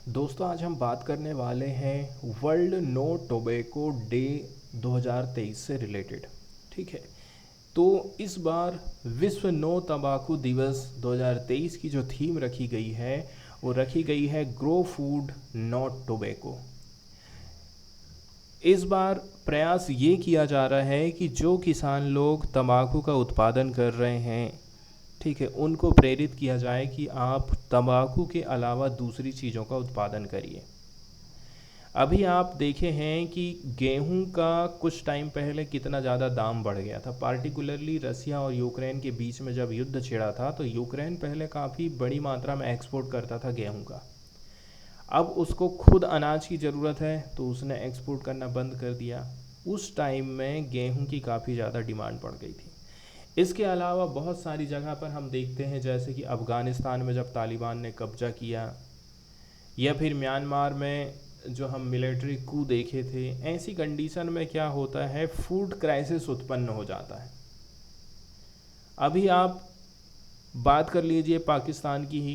दोस्तों आज हम बात करने वाले हैं वर्ल्ड नो टोबैको डे 2023 से रिलेटेड। ठीक है। तो इस बार विश्व नो तंबाकू दिवस 2023 की जो थीम रखी गई है वो रखी गई है ग्रो फूड नॉट टोबैको। इस बार प्रयास ये किया जा रहा है कि जो किसान लोग तंबाकू का उत्पादन कर रहे हैं, ठीक है, उनको प्रेरित किया जाए कि आप तंबाकू के अलावा दूसरी चीज़ों का उत्पादन करिए। अभी आप देखे हैं कि गेहूं का कुछ टाइम पहले कितना ज़्यादा दाम बढ़ गया था, पार्टिकुलरली रसिया और यूक्रेन के बीच में जब युद्ध छिड़ा था तो यूक्रेन पहले काफ़ी बड़ी मात्रा में एक्सपोर्ट करता था गेहूं का। अब उसको खुद अनाज की ज़रूरत है तो उसने एक्सपोर्ट करना बंद कर दिया। उस टाइम में गेहूं की काफ़ी ज़्यादा डिमांड बढ़ गई थी। इसके अलावा बहुत सारी जगह पर हम देखते हैं, जैसे कि अफ़गानिस्तान में जब तालिबान ने कब्जा किया, या फिर म्यांमार में जो हम मिलिट्री कू देखे थे, ऐसी कंडीशन में क्या होता है, फूड क्राइसिस उत्पन्न हो जाता है। अभी आप बात कर लीजिए पाकिस्तान की ही,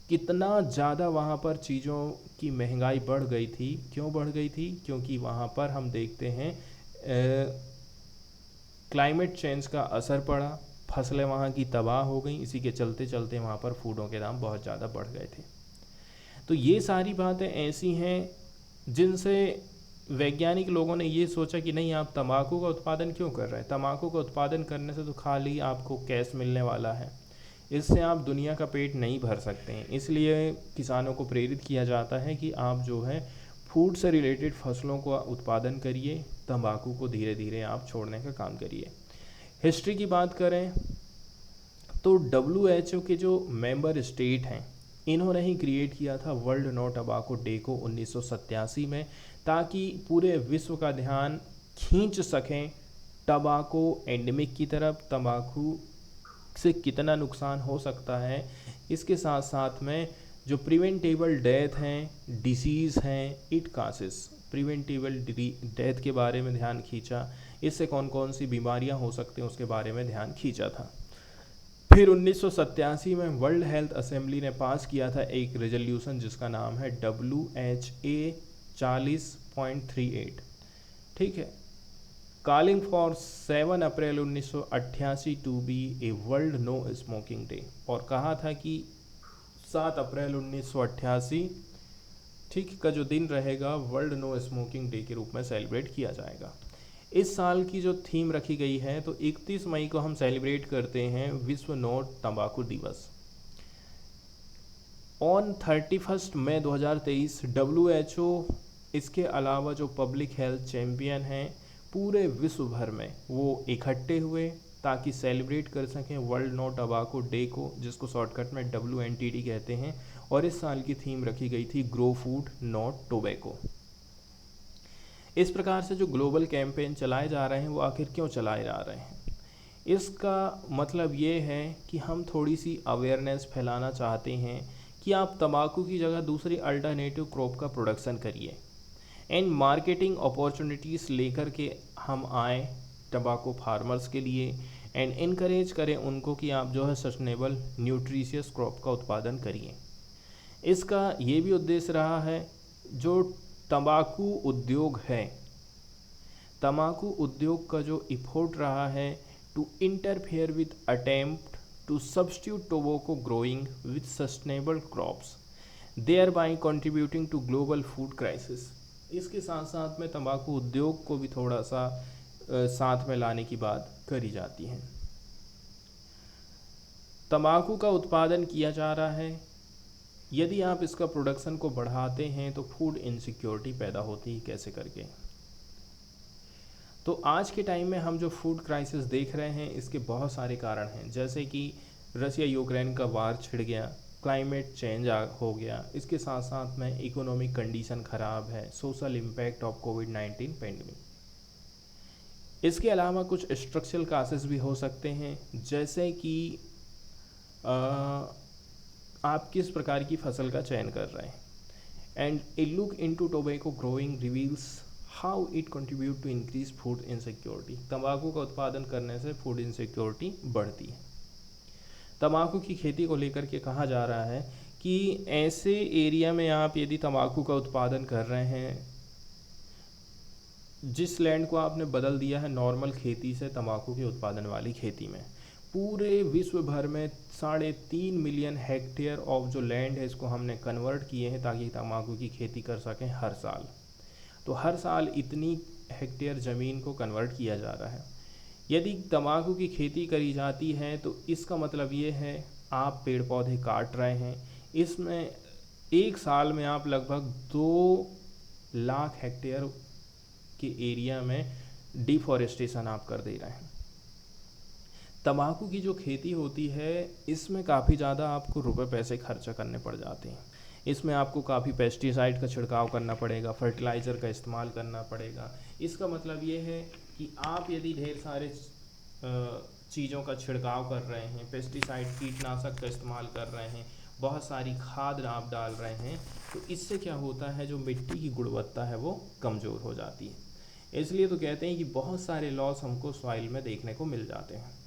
कितना ज़्यादा वहाँ पर चीज़ों की महंगाई बढ़ गई थी। क्यों बढ़ गई थी? क्योंकि वहाँ पर हम देखते हैं क्लाइमेट चेंज का असर पड़ा, फसलें वहाँ की तबाह हो गई, इसी के चलते चलते वहाँ पर फूडों के दाम बहुत ज़्यादा बढ़ गए थे। तो ये सारी बातें ऐसी हैं जिनसे वैज्ञानिक लोगों ने ये सोचा कि नहीं, आप तंबाकू का उत्पादन क्यों कर रहे हैं? तंबाकू का उत्पादन करने से तो खाली आपको कैश मिलने वाला है, इससे आप दुनिया का पेट नहीं भर सकते हैं। इसलिए किसानों को प्रेरित किया जाता है कि आप जो है फूड से रिलेटेड फसलों का उत्पादन करिए, तंबाकू को धीरे धीरे आप छोड़ने का काम करिए। हिस्ट्री की बात करें तो WHO के जो मेंबर स्टेट हैं, इन्होंने ही क्रिएट किया था वर्ल्ड नो टबाको डे को 1987 में, ताकि पूरे विश्व का ध्यान खींच सकें टबाको एंडेमिक की तरफ, तंबाकू से कितना नुकसान हो सकता है। इसके साथ साथ में जो प्रिवेंटेबल डेथ हैं, डिसीज़ हैं, इट कासेस, प्रिवेंटेबल डेथ के बारे में ध्यान खींचा, इससे कौन कौन सी बीमारियां हो सकती हैं उसके बारे में ध्यान खींचा था। फिर 1987 में वर्ल्ड हेल्थ असेंबली ने पास किया था एक रेजोल्यूशन जिसका नाम है WHA 40.38। ठीक है। Calling for 7 April 1988 to be a World No Smoking Day, और कहा था कि 7 अप्रैल 1988, ठीक, का जो दिन रहेगा वर्ल्ड नो स्मोकिंग डे के रूप में सेलिब्रेट किया जाएगा। इस साल की जो थीम रखी गई है, तो 31 मई को हम सेलिब्रेट करते हैं विश्व नो तंबाकू दिवस। ऑन 31 मई 2023 WHO, इसके अलावा जो पब्लिक हेल्थ चैम्पियन हैं पूरे विश्व भर में, वो इकट्ठे हुए ताकि सेलिब्रेट कर सकें वर्ल्ड नो टबाको डे को, जिसको शॉर्टकट में WNTD कहते हैं। और इस साल की थीम रखी गई थी ग्रो फूड नॉट टोबैको। इस प्रकार से जो ग्लोबल कैंपेन चलाए जा रहे हैं वो आखिर क्यों चलाए जा रहे हैं? इसका मतलब ये है कि हम थोड़ी सी अवेयरनेस फैलाना चाहते हैं कि आप तंबाकू की जगह दूसरी अल्टरनेटिव क्रॉप का प्रोडक्शन करिए, एंड मार्केटिंग अपॉर्चुनिटीज़ लेकर के हम आए टबाको फार्मर्स के लिए, एंड इनकरेज करें उनको कि आप जो है सस्टेनेबल न्यूट्रिशियस क्रॉप का उत्पादन करिए। इसका ये भी उद्देश्य रहा है, जो तंबाकू उद्योग है, तंबाकू उद्योग का जो इफोर्ट रहा है to interfere with attempt to substitute tobacco growing with sustainable crops, thereby contributing to global food crisis. इसके साथ साथ में तंबाकू उद्योग को भी थोड़ा सा साथ में लाने की बात करी जाती है। तंबाकू का उत्पादन किया जा रहा है, यदि आप इसका प्रोडक्शन को बढ़ाते हैं तो फूड इनसिक्योरिटी पैदा होती है कैसे करके। तो आज के टाइम में हम जो फूड क्राइसिस देख रहे हैं, इसके बहुत सारे कारण हैं, जैसे कि रसिया यूक्रेन का वार छिड़ गया, क्लाइमेट चेंज हो गया, इसके साथ साथ में इकोनॉमिक कंडीशन ख़राब है, social impact of covid pandemic. इसके अलावा कुछ स्ट्रक्चरल कासेस भी हो सकते हैं, जैसे कि आप किस प्रकार की फसल का चयन कर रहे हैं। And a look into tobacco growing reveals how it contribute to increase food insecurity. तंबाकू का उत्पादन करने से फूड इनसिक्योरिटी बढ़ती है। तंबाकू की खेती को लेकर के कहा जा रहा है कि ऐसे एरिया में आप यदि तंबाकू का उत्पादन कर रहे हैं, जिस लैंड को आपने बदल दिया है नॉर्मल खेती से तंबाकू के उत्पादन वाली खेती में, पूरे विश्व भर में 3.5 मिलियन हेक्टेयर ऑफ जो लैंड है इसको हमने कन्वर्ट किए हैं ताकि तंबाकू की खेती कर सकें हर साल। तो हर साल इतनी हेक्टेयर ज़मीन को कन्वर्ट किया जा रहा है। यदि तंबाकू की खेती करी जाती है तो इसका मतलब ये है आप पेड़ पौधे काट रहे हैं। इसमें एक साल में आप लगभग 2 लाख हेक्टेयर के एरिया में डिफॉरेस्टेशन आप कर दे रहे हैं। तंबाकू की जो खेती होती है इसमें काफ़ी ज़्यादा आपको रुपए पैसे खर्चा करने पड़ जाते हैं। इसमें आपको काफ़ी पेस्टिसाइड का छिड़काव करना पड़ेगा, फर्टिलाइज़र का इस्तेमाल करना पड़ेगा। इसका मतलब ये है कि आप यदि ढेर सारे चीज़ों का छिड़काव कर रहे हैं, पेस्टिसाइड कीटनाशक का इस्तेमाल कर रहे हैं, बहुत सारी खाद आप डाल रहे हैं, तो इससे क्या होता है जो मिट्टी की गुणवत्ता है वो कमज़ोर हो जाती है। इसलिए तो कहते हैं कि बहुत सारे लॉस हमको सॉइल में देखने को मिल जाते हैं।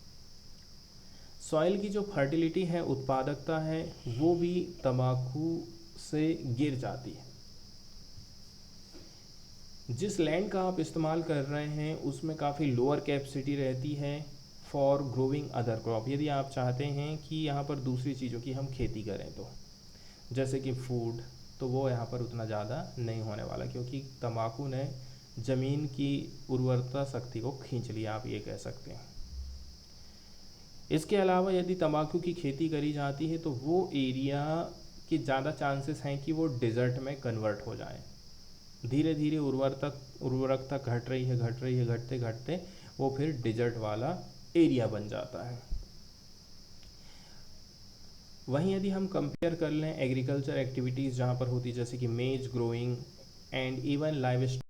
सॉइल की जो फर्टिलिटी है, उत्पादकता है, वो भी तंबाकू से गिर जाती है। जिस लैंड का आप इस्तेमाल कर रहे हैं उसमें काफ़ी लोअर कैपेसिटी रहती है फॉर ग्रोविंग अदर क्रॉप। यदि आप चाहते हैं कि यहाँ पर दूसरी चीज़ों की हम खेती करें तो जैसे कि फूड, तो वो यहाँ पर उतना ज़्यादा नहीं होने वाला, क्योंकि तंबाकू ने ज़मीन की उर्वरता शक्ति को खींच लिया, आप ये कह सकते हैं। इसके अलावा यदि तंबाकू की खेती करी जाती है तो वो एरिया के ज़्यादा चांसेस हैं कि वो डिज़र्ट में कन्वर्ट हो जाए। धीरे धीरे उर्वरकता घट रही है, घटते घटते वो फिर डिज़र्ट वाला एरिया बन जाता है। वहीं यदि हम कंपेयर कर लें एग्रीकल्चर एक्टिविटीज़ जहाँ पर होती, जैसे कि मेज ग्रोइंग एंड इवन लाइव